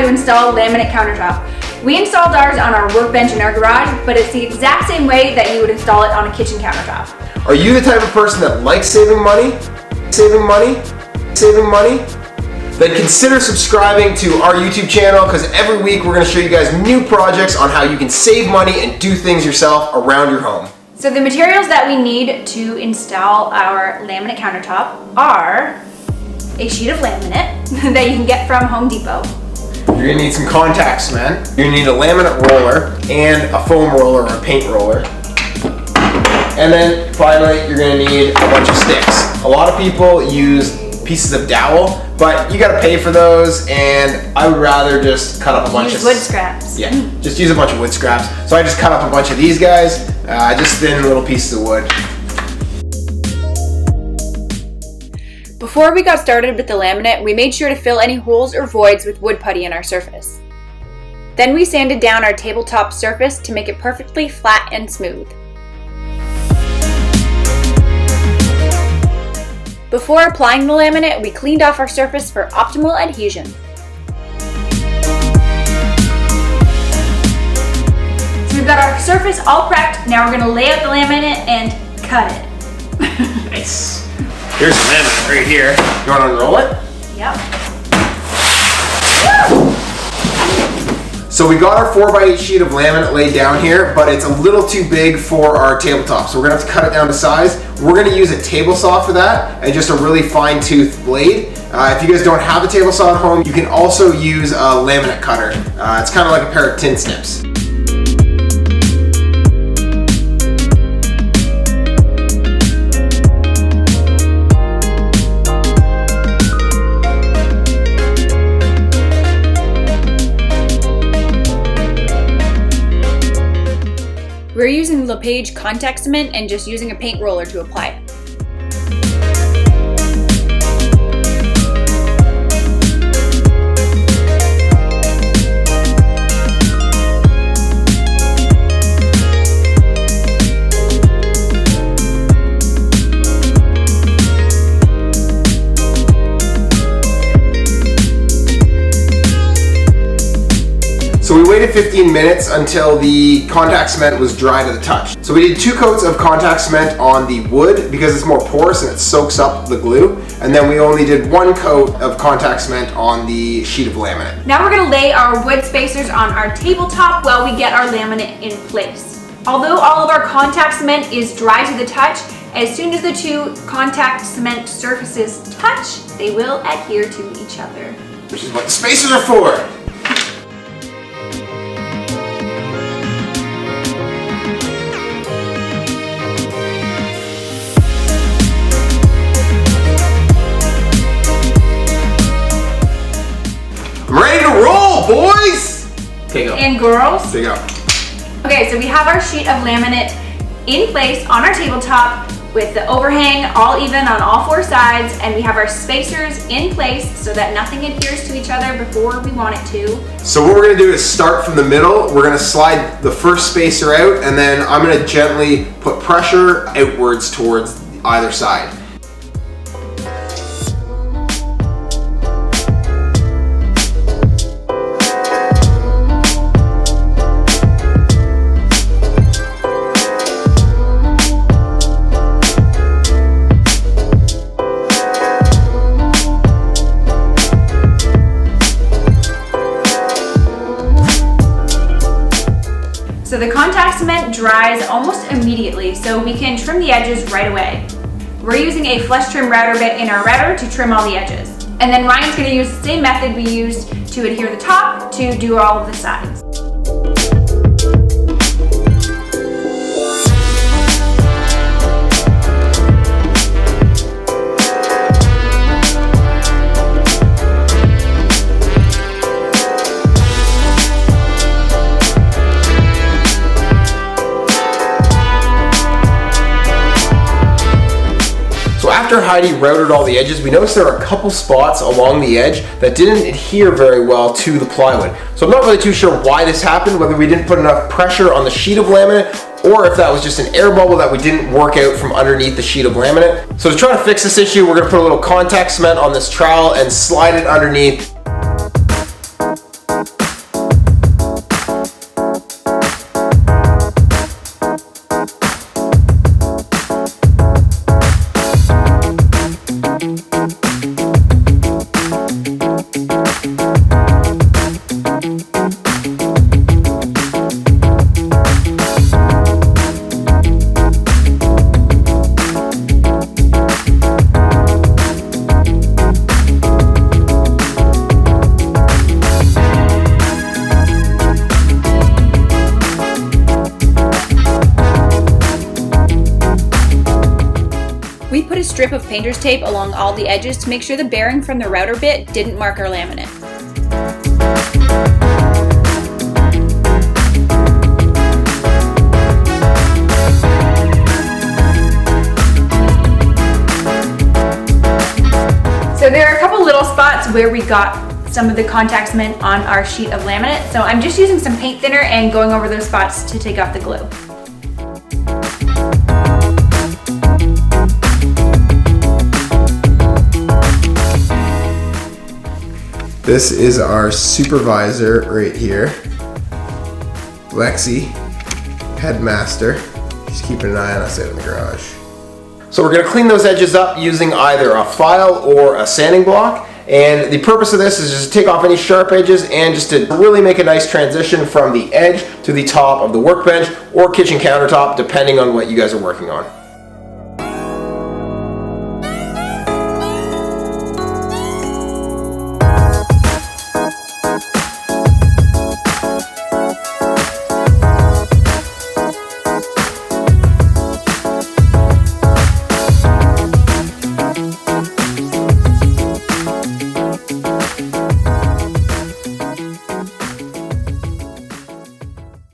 to install laminate countertop. We installed ours on our workbench in our garage, but it's the exact same way that you would install it on a kitchen countertop. Are you the type of person that likes saving money? Then consider subscribing to our YouTube channel, because every week we're going to show you guys new projects on how you can save money and do things yourself around your home. So the materials that we need to install our laminate countertop are a sheet of laminate that you can get from Home Depot. You're going to need some contact cement. You're going to need a laminate roller and a foam roller or a paint roller. And then finally, you're going to need a bunch of sticks. A lot of people use pieces of dowel, but you got to pay for those, and I would rather just cut up a bunch of wood scraps. Yeah, just use a bunch of wood scraps. So I just cut up a bunch of these guys, just thin little pieces of wood. Before we got started with the laminate, we made sure to fill any holes or voids with wood putty in our surface. Then we sanded down our tabletop surface to make it perfectly flat and smooth. Before applying the laminate, we cleaned off our surface for optimal adhesion. So we've got our surface all prepped. Now we're going to lay out the laminate and cut it. Nice. Here's the laminate right here. You want to unroll it? Yep. So we got our 4x8 sheet of laminate laid down here, but it's a little too big for our tabletop. So we're gonna have to cut it down to size. We're gonna use a table saw for that and just a really fine tooth blade. If you guys don't have a table saw at home, you can also use a laminate cutter. It's kind of like a pair of tin snips. We're using LePage contact cement and just using a paint roller to apply it. So we waited 15 minutes until the contact cement was dry to the touch. So we did 2 coats of contact cement on the wood because it's more porous and it soaks up the glue. And then we only did 1 coat of contact cement on the sheet of laminate. Now we're going to lay our wood spacers on our tabletop while we get our laminate in place. Although all of our contact cement is dry to the touch, as soon as the 2 contact cement surfaces touch, they will adhere to each other. Which is what the spacers are for. I'm ready to roll, boys! Okay, go. And girls. There you go. Okay, so we have our sheet of laminate in place on our tabletop with the overhang all even on all 4 sides, and we have our spacers in place so that nothing adheres to each other before we want it to. So what we're gonna do is start from the middle. We're gonna slide the first spacer out, and then I'm gonna gently put pressure outwards towards either side. So the contact cement dries almost immediately, so we can trim the edges right away. We're using a flush trim router bit in our router to trim all the edges. And then Ryan's going to use the same method we used to adhere the top to do all of the sides. After Heidi routed all the edges, we noticed there are a couple spots along the edge that didn't adhere very well to the plywood. So I'm not really too sure why this happened, whether we didn't put enough pressure on the sheet of laminate or if that was just an air bubble that we didn't work out from underneath the sheet of laminate. So to try to fix this issue, we're gonna put a little contact cement on this trowel and slide it underneath. a strip of painter's tape along all the edges to make sure the bearing from the router bit didn't mark our laminate. So there are a couple little spots where we got some of the contact cement on our sheet of laminate. So I'm just using some paint thinner and going over those spots to take off the glue. This is our supervisor right here, Lexi, headmaster. She's keeping an eye on us out in the garage. So we're gonna clean those edges up using either a file or a sanding block. And the purpose of this is just to take off any sharp edges and just to really make a nice transition from the edge to the top of the workbench or kitchen countertop, depending on what you guys are working on.